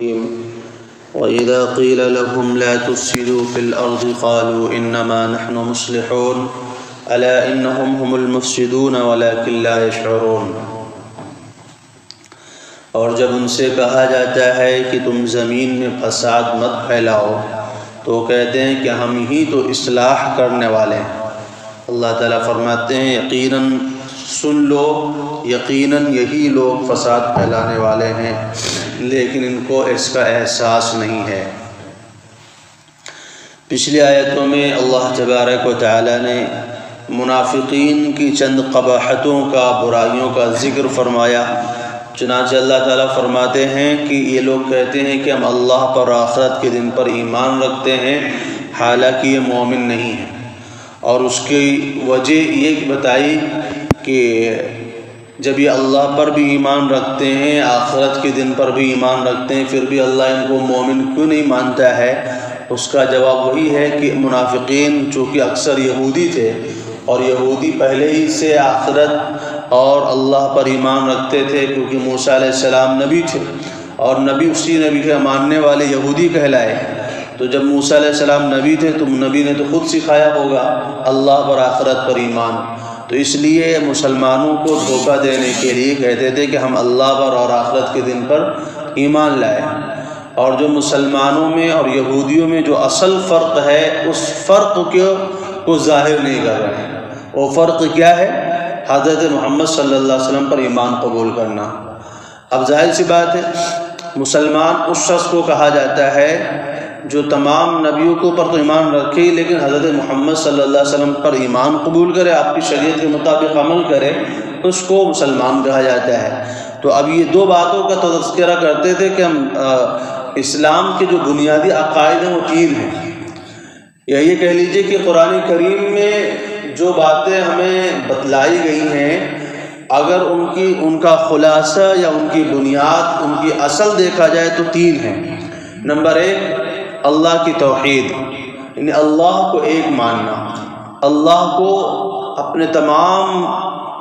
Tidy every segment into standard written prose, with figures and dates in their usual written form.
وَإِذَا قِيلَ لَهُمْ لَا تُفْسِدُوا فِي الْأَرْضِ قَالُوا إِنَّمَا نَحْنُ مُصْلِحُونَ أَلَا إِنَّهُمْ هُمُ الْمُفْسِدُونَ وَلَكِنْ لَا يَشْعُرُونَ۔ اور جب ان سے کہا جاتا ہے کہ تم زمین میں فساد مت پھیلاؤ تو کہتے ہیں کہ ہم ہی تو اصلاح کرنے والے ہیں۔ اللہ تعالیٰ فرماتے ہیں یقیناً سن لو، یقیناً یہی لوگ فساد پھیلانے والے ہیں لیکن ان کو اس کا احساس نہیں ہے۔ پچھلی آیتوں میں اللہ تبارک و تعالیٰ نے منافقین کی چند قباحتوں کا، برائیوں کا ذکر فرمایا۔ چنانچہ اللہ تعالیٰ فرماتے ہیں کہ یہ لوگ کہتے ہیں کہ ہم اللہ پر آخرت کے دن پر ایمان رکھتے ہیں، حالانکہ یہ مومن نہیں ہیں، اور اس کی وجہ یہ بتائی کہ جب یہ اللہ پر بھی ایمان رکھتے ہیں، آخرت کے دن پر بھی ایمان رکھتے ہیں، پھر بھی اللہ ان کو مومن کیوں نہیں مانتا ہے؟ اس کا جواب وہی ہے کہ منافقین چونکہ اکثر یہودی تھے اور یہودی پہلے ہی سے آخرت اور اللہ پر ایمان رکھتے تھے، کیونکہ موسیٰ علیہ السلام نبی تھے اور نبی اسی نبی کے ماننے والے یہودی کہلائے۔ تو جب موسیٰ علیہ السلام نبی تھے تو نبی نے تو خود سکھایا ہوگا اللہ پر آخرت پر ایمان، تو اس لیے مسلمانوں کو دھوکہ دینے کے لیے کہتے تھے کہ ہم اللہ پر اور آخرت کے دن پر ایمان لائے۔ اور جو مسلمانوں میں اور یہودیوں میں جو اصل فرق ہے اس فرق کو ظاہر نہیں کر رہے ہیں۔ وہ فرق کیا ہے؟ حضرت محمد صلی اللہ علیہ وسلم پر ایمان قبول کرنا۔ اب ظاہر سی بات ہے مسلمان اس شخص کو کہا جاتا ہے جو تمام نبیوں کے اوپر تو ایمان رکھے لیکن حضرت محمد صلی اللہ علیہ وسلم پر ایمان قبول کرے، آپ کی شریعت کے مطابق عمل کرے، اس کو مسلمان کہا جاتا ہے۔ تو اب یہ دو باتوں کا تذکرہ کرتے تھے کہ ہم اسلام کے جو بنیادی عقائد ہیں وہ تین ہیں، یا یہ کہہ لیجئے کہ قرآن کریم میں جو باتیں ہمیں بتلائی گئی ہیں اگر ان کا خلاصہ یا ان کی بنیاد، ان کی اصل دیکھا جائے تو تین ہیں۔ نمبر ایک، اللہ کی توحید، یعنی اللہ کو ایک ماننا، اللہ کو اپنے تمام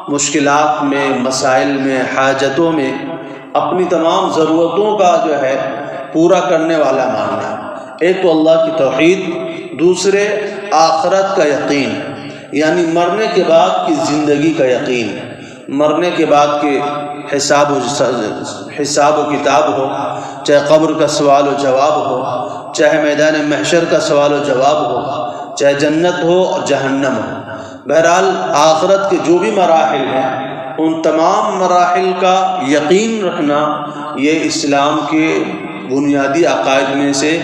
مشکلات میں، مسائل میں، حاجتوں میں اپنی تمام ضرورتوں کا جو ہے پورا کرنے والا ماننا۔ ایک تو اللہ کی توحید، دوسرے آخرت کا یقین، یعنی مرنے کے بعد کی زندگی کا یقین، مرنے کے بعد کے حساب و کتاب ہو، چاہے قبر کا سوال و جواب ہو، چاہے میدان محشر کا سوال و جواب ہو، چاہے جنت ہو اور جہنم ہو، بہرحال آخرت کے جو بھی مراحل ہیں ان تمام مراحل کا یقین رکھنا یہ اسلام کے بنیادی عقائد میں سے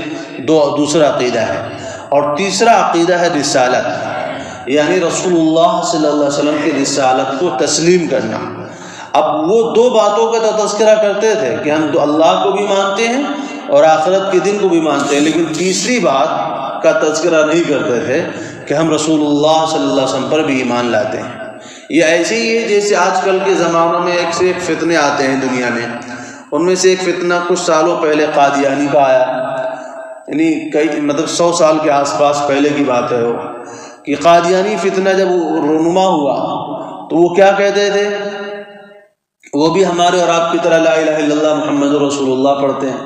دوسرا عقیدہ ہے۔ اور تیسرا عقیدہ ہے رسالت، یعنی رسول اللہ صلی اللہ علیہ وسلم کی رسالت کو تسلیم کرنا۔ اب وہ دو باتوں کا تذکرہ کرتے تھے کہ ہم تو اللہ کو بھی مانتے ہیں اور آخرت کے دن کو بھی مانتے ہیں، لیکن تیسری بات کا تذکرہ نہیں کرتے تھے کہ ہم رسول اللہ صلی اللہ علیہ وسلم پر بھی ایمان لاتے ہیں۔ یہ ایسے ہی ہے جیسے آج کل کے زمانوں میں ایک سے ایک فتنے آتے ہیں دنیا میں۔ ان میں سے ایک فتنہ کچھ سالوں پہلے قادیانی کا آیا، یعنی مطلب 100 سال کے آس پاس پہلے کی بات ہے وہ، کہ قادیانی فتنہ جب رونما ہوا تو وہ کیا کہتے تھے؟ وہ بھی ہمارے اور آپ کی طرح لا الہ الا اللہ محمد رسول اللہ پڑھتے ہیں،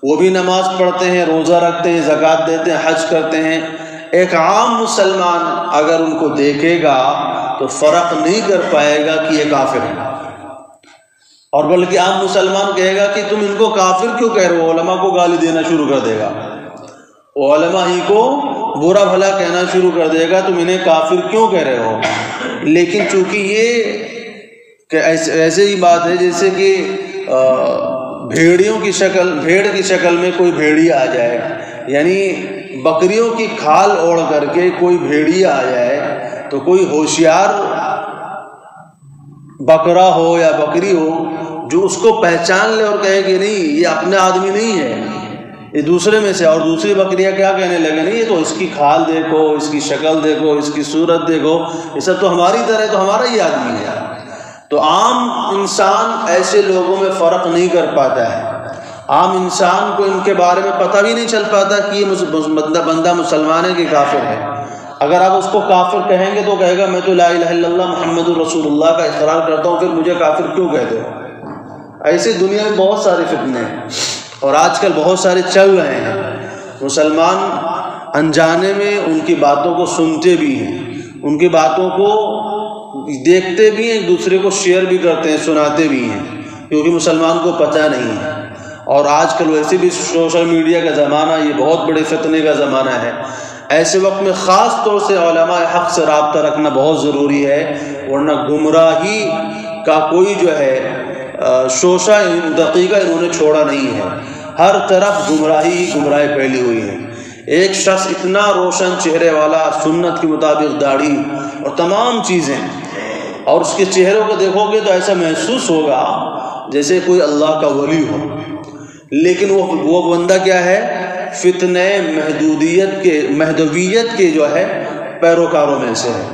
وہ بھی نماز پڑھتے ہیں، روزہ رکھتے ہیں، زکوٰۃ دیتے ہیں، حج کرتے ہیں۔ ایک عام مسلمان اگر ان کو دیکھے گا تو فرق نہیں کر پائے گا کہ یہ کافر ہے، اور بلکہ عام مسلمان کہے گا کہ تم ان کو کافر کیوں کہہ رہے ہو، علماء کو گالی دینا شروع کر دے گا، وہ علماء ہی کو برا بھلا کہنا شروع کر دے گا، تم انہیں کافر کیوں کہہ رہے ہو۔ لیکن چونکہ یہ کہ ایسے ہی بات ہے جیسے کہ بھیڑ کی شکل میں کوئی بھیڑیا آ جائے، یعنی بکریوں کی کھال اوڑھ کر کے کوئی بھیڑیا آ جائے تو کوئی ہوشیار بکرا ہو یا بکری ہو جو اس کو پہچان لے اور کہے کہ نہیں یہ اپنے آدمی نہیں ہے، یہ دوسرے میں سے، اور دوسری بکریاں کیا کہنے لگے نہیں یہ تو اس کی کھال دیکھو، اس کی شکل دیکھو، اس کی صورت دیکھو، یہ سب تو ہماری طرح تو ہمارا ہی آدمی ہے۔ تو عام انسان ایسے لوگوں میں فرق نہیں کر پاتا ہے، عام انسان کو ان کے بارے میں پتہ بھی نہیں چل پاتا کہ یہ بندہ مسلمان ہے کہ کافر ہے۔ اگر آپ اس کو کافر کہیں گے تو کہے گا میں تو لا الہ الا اللہ محمد رسول اللہ کا اقرار کرتا ہوں، پھر مجھے کافر کیوں کہتے ہو؟ ایسے دنیا میں بہت سارے فتنے ہیں۔ اور آج کل بہت سارے چل رہے ہیں، مسلمان انجانے میں ان کی باتوں کو سنتے بھی ہیں، ان کی باتوں کو دیکھتے بھی ہیں، ایک دوسرے کو شیئر بھی کرتے ہیں، سناتے بھی ہیں، کیونکہ مسلمان کو پتہ نہیں ہے۔ اور آج کل ویسے بھی سوشل میڈیا کا زمانہ، یہ بہت بڑے فتنے کا زمانہ ہے۔ ایسے وقت میں خاص طور سے علماء حق سے رابطہ رکھنا بہت ضروری ہے، ورنہ گمراہی کا کوئی جو ہے شوشہ دقیقہ انہوں نے چھوڑا نہیں ہے، ہر طرف گمراہی ہی گمراہی پھیلی ہوئی ہے۔ ایک شخص اتنا روشن چہرے والا، سنت کے مطابق داڑھی اور تمام چیزیں، اور اس کے چہروں کو دیکھو گے تو ایسا محسوس ہوگا جیسے کوئی اللہ کا ولی ہو، لیکن وہ بندہ کیا ہے؟ فتنہ مہدویت کے جو ہے پیروکاروں میں سے ہے۔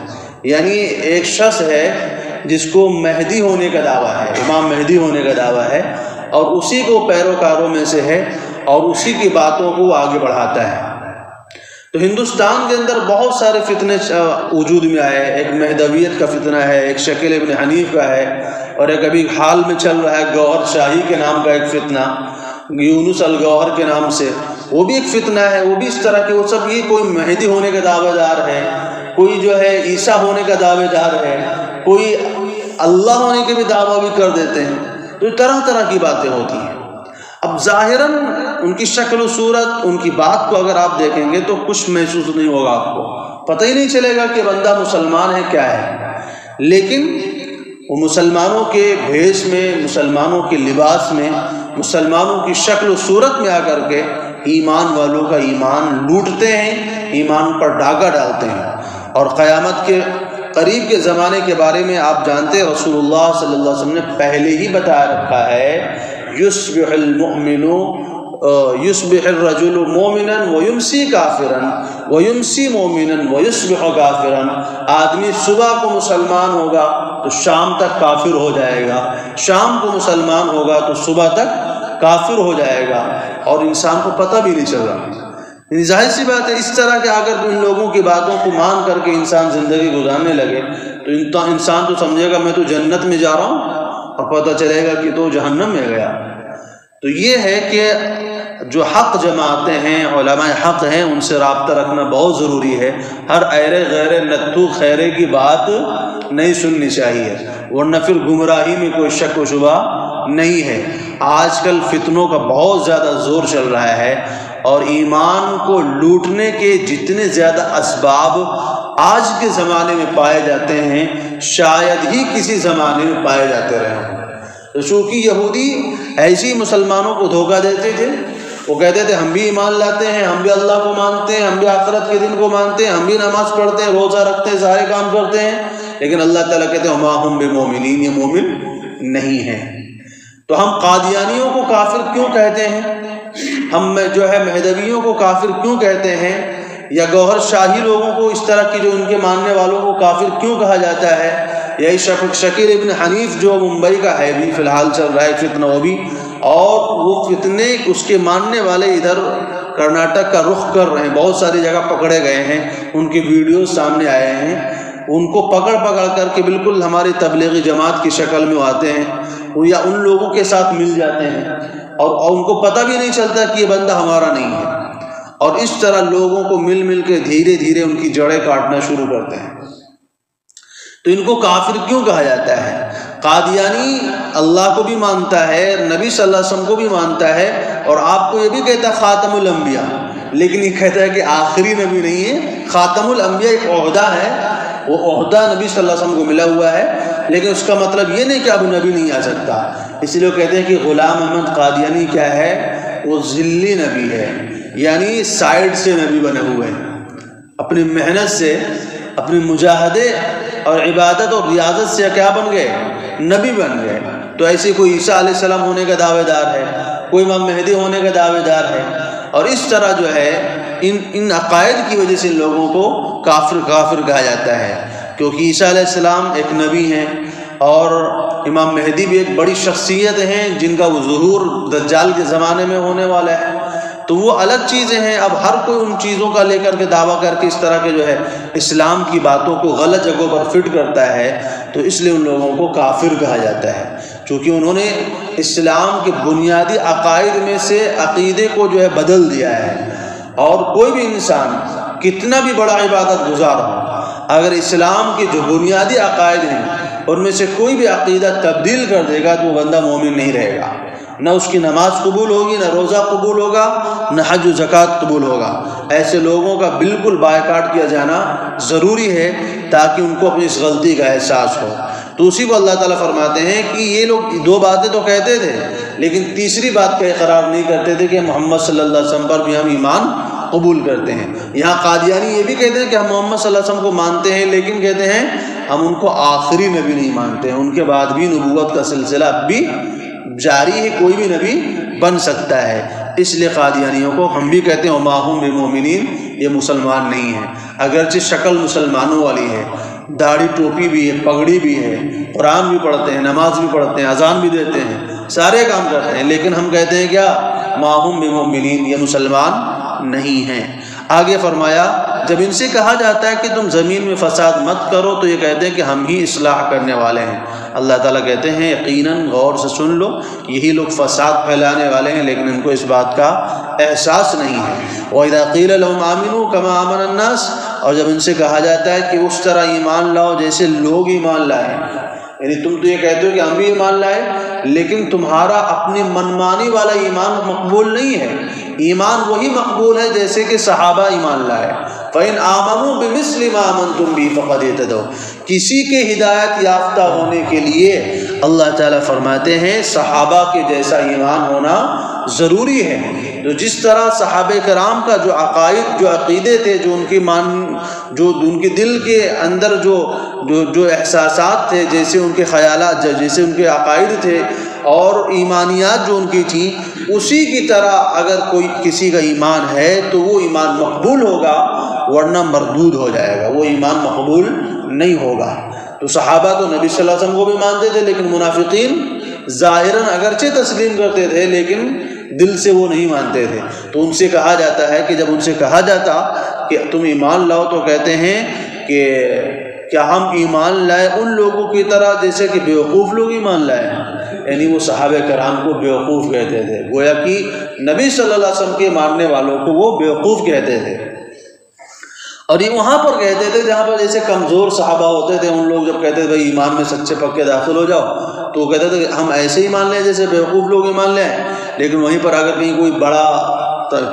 یعنی ایک شخص ہے جس کو مہدی ہونے کا دعویٰ ہے، امام مہدی ہونے کا دعویٰ ہے، اور اسی کو پیروکاروں میں سے ہے، اور اسی کی باتوں کو وہ آگے بڑھاتا ہے۔ تو ہندوستان کے اندر بہت سارے فتنے وجود میں آئے، ایک مہدویت کا فتنہ ہے، ایک شکیل ابن حنیف کا ہے، اور ایک ابھی حال میں چل رہا ہے گوہر شاہی کے نام کا ایک فتنہ، یونس الگوہر کے نام سے، وہ بھی ایک فتنہ ہے، وہ بھی اس طرح کے، وہ سب یہ کوئی مہدی ہونے کا دعویٰ دار ہے، کوئی جو ہے عیسیٰ ہونے کا دعوے دار ہے، کوئی اللہ ہونے کے بھی دعویٰ بھی کر دیتے ہیں۔ تو طرح طرح کی باتیں ہوتی ہیں۔ اب ظاہراً ان کی شکل و صورت، ان کی بات کو اگر آپ دیکھیں گے تو کچھ محسوس نہیں ہوگا، آپ کو پتہ ہی نہیں چلے گا کہ بندہ مسلمان ہے کیا ہے، لیکن وہ مسلمانوں کے بھیس میں، مسلمانوں کے لباس میں، مسلمانوں کی شکل و صورت میں آ کر کے ایمان والوں کا ایمان لوٹتے ہیں، ایمان پر ڈاکہ ڈالتے ہیں۔ اور قیامت کے قریب کے زمانے کے بارے میں آپ جانتے ہیں، رسول اللہ صلی اللہ علیہ وسلم نے پہلے ہی بتا رکھا ہے، یصبح المؤمن یصبح الرجل مومنا ویمسی کافرا ویمسی مومنا ویصبح کافرا، آدمی صبح کو مسلمان ہوگا تو شام تک کافر ہو جائے گا، شام کو مسلمان ہوگا تو صبح تک کافر ہو جائے گا، اور انسان کو پتہ بھی نہیں چل رہا۔ ظاہر سی بات ہے، اس طرح کے اگر ان لوگوں کی باتوں کو مان کر کے انسان زندگی گزارنے لگے تو انسان تو سمجھے گا میں تو جنت میں جا رہا ہوں، اور پتہ چلے گا کہ تو جہنم میں گیا۔ تو یہ ہے کہ جو حق جماعتیں ہیں، علماء حق ہیں، ان سے رابطہ رکھنا بہت ضروری ہے۔ ہر ایرے غیرے نتو خیرے کی بات نہیں سننی چاہیے، ورنہ پھر گمراہی میں کوئی شک و شبہ نہیں ہے۔ آج کل فتنوں کا بہت زیادہ زور چل رہا ہے، اور ایمان کو لوٹنے کے جتنے زیادہ اسباب آج کے زمانے میں پائے جاتے ہیں، شاید ہی کسی زمانے میں پائے جاتے رہے ہوں۔ چونکہ یہودی ایسی مسلمانوں کو دھوکہ دیتے تھے، وہ کہتے تھے ہم بھی ایمان لاتے ہیں، ہم بھی اللہ کو مانتے ہیں، ہم بھی آخرت کے دن کو مانتے ہیں، ہم بھی نماز پڑھتے ہیں، روزہ رکھتے ہیں، سارے کام کرتے ہیں، لیکن اللہ تعالیٰ کہتے ہیں وما ہم بمومنین، یہ مومن نہیں ہیں۔ تو ہم قادیانیوں کو کافر کیوں کہتے ہیں؟ ہم جو ہے مہدویوں کو کافر کیوں کہتے ہیں؟ یا گوہر شاہی لوگوں کو، اس طرح کی جو ان کے ماننے والوں کو کافر کیوں کہا جاتا ہے؟ یہی شکیل ابن حنیف جو ممبئی کا ہے بھی فی الحال چل رہا ہے فتنہ، وہ بھی، اور وہ فتنے اس کے ماننے والے ادھر کرناٹک کا رخ کر رہے ہیں، بہت ساری جگہ پکڑے گئے ہیں، ان کی ویڈیوز سامنے آئے ہیں، ان کو پکڑ کر کے بالکل ہماری تبلیغی جماعت کی شکل میں آتے ہیں، یا ان لوگوں کے ساتھ مل جاتے ہیں، اور ان کو پتہ بھی نہیں چلتا کہ یہ بندہ ہمارا نہیں ہے، اور اس طرح لوگوں کو مل کے دھیرے دھیرے ان کی جڑیں کاٹنا شروع کرتے ہیں۔ تو ان کو کافر کیوں کہا جاتا ہے؟ قادیانی اللہ کو بھی مانتا ہے، نبی صلی اللہ علیہ وسلم کو بھی مانتا ہے، اور آپ کو یہ بھی کہتا ہے خاتم الانبیاء، لیکن یہ کہتا ہے کہ آخری نبی نہیں ہے۔ خاتم الانبیاء ایک عہدہ ہے، وہ عہدہ نبی صلی اللہ علیہ وسلم کو ملا ہوا ہے، لیکن اس کا مطلب یہ نہیں کہ اب نبی نہیں آ سکتا۔ اس لیے وہ کہتے ہیں کہ غلام احمد قادیانی کیا ہے؟ وہ ذلی نبی ہے، یعنی سائیڈ سے نبی بنے ہوئے ہیں، اپنی محنت سے، اپنے مجاہدے اور عبادت اور ریاضت سے کیا بن گئے؟ نبی بن گئے۔ تو ایسے کوئی عیسیٰ علیہ السلام ہونے کا دعوے دار ہے، کوئی امام مہدی ہونے کا دعوے دار ہے، اور اس طرح جو ہے ان عقائد کی وجہ سے ان لوگوں کو کافر کہا جاتا ہے، کیونکہ عیسیٰ علیہ السلام ایک نبی ہیں، اور امام مہدی بھی ایک بڑی شخصیت ہیں جن کا وہ ظہور دجال کے زمانے میں ہونے والا ہے۔ تو وہ الگ چیزیں ہیں۔ اب ہر کوئی ان چیزوں کا لے کر کے دعویٰ کر کے اس طرح کے جو ہے اسلام کی باتوں کو غلط جگہوں پر فٹ کرتا ہے، تو اس لیے ان لوگوں کو کافر کہا جاتا ہے، چونکہ انہوں نے اسلام کے بنیادی عقائد میں سے عقیدے کو جو ہے بدل دیا ہے۔ اور کوئی بھی انسان کتنا بھی بڑا عبادت گزار ہو، اگر اسلام کے جو بنیادی عقائد ہیں ان میں سے کوئی بھی عقیدہ تبدیل کر دے گا تو وہ بندہ مومن نہیں رہے گا، نہ اس کی نماز قبول ہوگی، نہ روزہ قبول ہوگا، نہ حج و زکوٰۃ قبول ہوگا۔ ایسے لوگوں کا بالکل بائیکاٹ کیا جانا ضروری ہے تاکہ ان کو اپنی اس غلطی کا احساس ہو۔ تو اسی کو اللہ تعالیٰ فرماتے ہیں کہ یہ لوگ دو باتیں تو کہتے تھے لیکن تیسری بات کا اقرار نہیں کرتے تھے کہ محمد صلی اللہ علیہ وسلم پر بھی ہم ایمان قبول کرتے ہیں۔ یہاں قادیانی یہ بھی کہتے ہیں کہ ہم محمد صلی اللہ علیہ وسلم کو مانتے ہیں، لیکن کہتے ہیں ہم ان کو آخری نبی نہیں مانتے ہیں، ان کے بعد بھی نبوت کا سلسلہ اب بھی جاری ہے، کوئی بھی نبی بن سکتا ہے۔ اس لیے قادیانیوں کو ہم بھی کہتے ہیں وما ہم بمؤمنین، یہ مسلمان نہیں ہیں، اگرچہ شکل مسلمانوں والی ہے، داڑھی ٹوپی بھی ہے، پگڑی بھی ہے، قرآن بھی پڑھتے ہیں، نماز بھی پڑھتے ہیں، اذان بھی دیتے ہیں، سارے کام کرتے ہیں، لیکن ہم کہتے ہیں کیا؟ ما ہم بمؤمنین، یہ مسلمان نہیں ہیں۔ آگے فرمایا جب ان سے کہا جاتا ہے کہ تم زمین میں فساد مت کرو تو یہ کہتے ہیں کہ ہم ہی اصلاح کرنے والے ہیں۔ اللہ تعالیٰ کہتے ہیں یقیناً غور سے سن لو، یہی لوگ فساد پھیلانے والے ہیں لیکن ان کو اس بات کا احساس نہیں ہے۔ وَإِذَا قِيلَ لَهُمْ آمِنُوا كَمَا آمَنَ النَّاسِ، اور جب ان سے کہا جاتا ہے کہ اس طرح ایمان لاؤ جیسے لوگ ایمان لائے، یعنی تم تو یہ کہتے ہو کہ ہم بھی ایمان لائے لیکن تمہارا اپنی منمانی والا ایمان مقبول نہیں ہے، ایمان وہی مقبول ہے جیسے کہ صحابہ ایمان لائے۔ فَإِنْ آمَنُوا بِمِثْلِ مَا آمَنْتُمْ بِهِ فَقَدِ اهْتَدَوْا، کسی کے ہدایت یافتہ ہونے کے لیے اللہ تعالیٰ فرماتے ہیں صحابہ کے جیسا ایمان ہونا ضروری ہے۔ تو جس طرح صحابہ کرام کا جو عقائد، جو عقیدے تھے، جو ان کے دل کے اندر جو احساسات تھے، جیسے ان کے خیالات، جیسے ان کے عقائد تھے اور ایمانیات جو ان کی تھیں، اسی کی طرح اگر کوئی کسی کا ایمان ہے تو وہ ایمان مقبول ہوگا ورنہ مردود ہو جائے گا، وہ ایمان مقبول نہیں ہوگا۔ تو صحابہ تو نبی صلی اللہ علیہ وسلم کو بھی مانتے تھے لیکن منافقین ظاہراً اگرچہ تسلیم کرتے تھے لیکن دل سے وہ نہیں مانتے تھے۔ تو ان سے کہا جاتا ہے کہ جب ان سے کہا جاتا کہ تم ایمان لاؤ تو کہتے ہیں کہ کیا ہم ایمان لائے ان لوگوں کی طرح جیسے کہ بیوقوف لوگ ایمان لائے، یعنی وہ صحابہ کرام کو بیوقوف کہتے تھے، گویا کہ نبی صلی اللہ علیہ وسلم کے ماننے والوں کو وہ بیوقوف کہتے تھے۔ اور یہ وہاں پر کہتے تھے جہاں پر جیسے کمزور صحابہ ہوتے تھے، ان لوگ جب کہتے تھے بھائی ایمان میں سچے پکے داخل ہو جاؤ تو وہ کہتے تھے کہ ہم ایسے ہی مان لیں جیسے بیوقوف لوگ ایمان لیں، لیکن وہیں پر اگر کہیں کوئی بڑا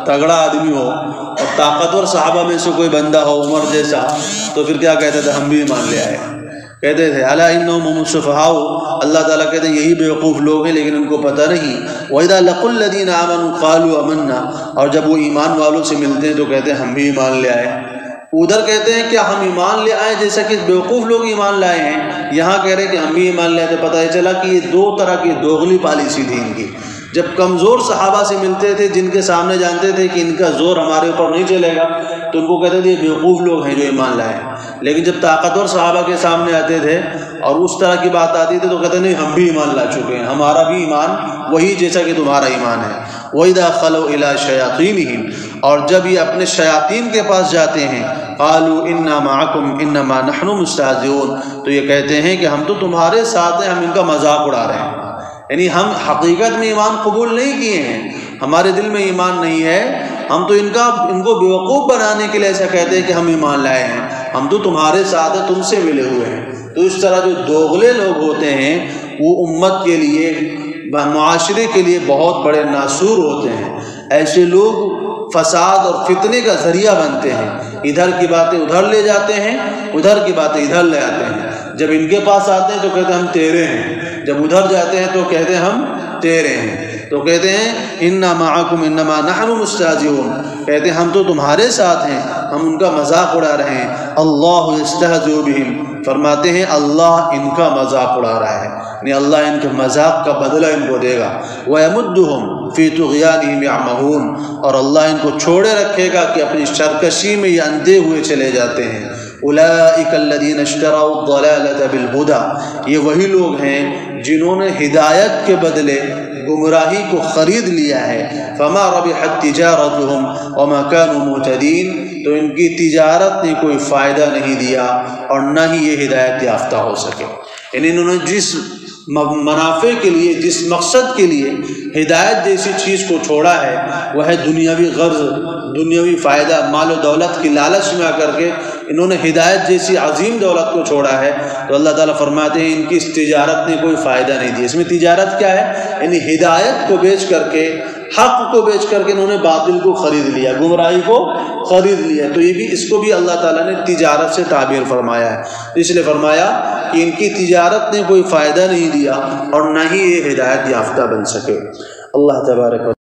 تگڑا آدمی ہو اور طاقتور صحابہ میں سے کوئی بندہ ہو عمر جیسا تو پھر کیا کہتے تھے؟ ہم بھی ایمان لے آئے، کہتے تھے الا انہم هم السفہاء، اللہ تعالیٰ کہتے ہیں یہی بیوقوف لوگ ہیں لیکن ان کو پتہ نہیں۔ وَإِذَا لَقُوا الَّذِينَ آمَنُوا قَالُوا آمَنَّا، اور جب وہ ایمان والوں سے ملتے ہیں تو کہتے ہیں ہم بھی ایمان لے آئے۔ ادھر کہتے ہیں کیا ہم ایمان لے آئے جیسا کہ بیوقوف لوگ ایمان لائے ہیں، یہاں کہہ رہے ہیں کہ ہم بھی ایمان لے آئے۔ تو پتہ چلا کہ یہ دو طرح کی دوغلی پالیسی تھی ان کی۔ جب کمزور صحابہ سے ملتے تھے جن کے سامنے جانتے تھے کہ ان کا زور ہمارے اوپر نہیں چلے گا تو ان کو کہتے تھے یہ بیوقوف لوگ ہیں جو ایمان لائے ہیں، لیکن جب طاقتور صحابہ کے سامنے آتے تھے اور اس طرح کی بات آتی تھی تو کہتے نہیں ہم بھی ایمان لا چکے ہیں، ہمارا بھی ایمان وہی جیسا کہ تمہارا ایمان ہے۔ وَإِذَا خَلَوْا إِلَىٰ شَيَاطِينِهِمْ، اور جب یہ اپنے شیاطین کے پاس جاتے ہیں قَالُوا إِنَّا مَعَكُمْ إِنَّمَا نَحْنُ مُسْتَهْزِئُونَ، تو یہ کہتے ہیں کہ ہم تو تمہارے ساتھ ہیں، ہم ان کا مذاق اڑا رہے ہیں، یعنی ہم حقیقت میں ایمان قبول نہیں کیے ہیں، ہمارے دل میں ایمان نہیں ہے، ہم تو ان کو بیوقوف بنانے کے لیے ایسا کہتے ہیں کہ ہم ایمان لائے ہیں، ہم تو تمہارے ساتھ ہیں، تم سے ملے ہوئے ہیں۔ تو اس طرح جو دوغلے لوگ ہوتے ہیں وہ امت کے لیے، معاشرے کے لیے بہت بڑے ناسور ہوتے ہیں۔ ایسے لوگ فساد اور فتنے کا ذریعہ بنتے ہیں، ادھر کی باتیں ادھر لے جاتے ہیں، ادھر کی باتیں ادھر لے آتے ہیں۔ جب ان کے پاس آتے ہیں تو کہتے ہیں ہم تیرے ہیں، جب ادھر جاتے ہیں تو کہتے ہیں ہم تیرے ہیں۔ تو کہتے ہیں انا معکم انما نحن مستہزئون، کہتے ہیں ہم تو تمہارے ساتھ ہیں، ہم ان کا مذاق اڑا رہے ہیں۔ اللہ یستہزئ بہم، فرماتے ہیں اللہ ان کا مذاق اڑا رہا ہے، یعنی اللہ ان کے مذاق کا بدلہ ان کو دے گا۔ وَيَمُدُّهُمْ فِي طُغْيَانِهِمْ يَعْمَهُونَ، اور اللہ ان کو چھوڑے رکھے گا کہ اپنی سرکشی میں یہ اندھے ہوئے چلے جاتے ہیں۔ اولئک الذین اشتروا الضلالۃ بالہدی، یہ وہی لوگ ہیں جنہوں نے ہدایت کے بدلے گمراہی کو خرید لیا ہے۔ فما ربحت تجارتهم وما كانوا مهتدین، تو ان کی تجارت نے کوئی فائدہ نہیں دیا اور نہ ہی یہ ہدایت یافتہ ہو سکے، یعنی انہوں نے جس منافع کے لیے، جس مقصد کے لیے ہدایت جیسی چیز کو چھوڑا ہے وہ ہے دنیاوی غرض، دنیاوی فائدہ، مال و دولت کی لالچ میں آ کر کے انہوں نے ہدایت جیسی عظیم دولت کو چھوڑا ہے، تو اللہ تعالیٰ فرماتے ہیں ان کی اس تجارت نے کوئی فائدہ نہیں دیا۔ اس میں تجارت کیا ہے؟ یعنی ہدایت کو بیچ کر کے، حق کو بیچ کر کے انہوں نے باطل کو خرید لیا، گمراہی کو خرید لیا، تو یہ بھی، اس کو بھی اللہ تعالیٰ نے تجارت سے تعبیر فرمایا ہے۔ اس لیے فرمایا کہ ان کی تجارت نے کوئی فائدہ نہیں دیا اور نہ ہی یہ ہدایت یافتہ بن سکے۔ اللہ تبارک و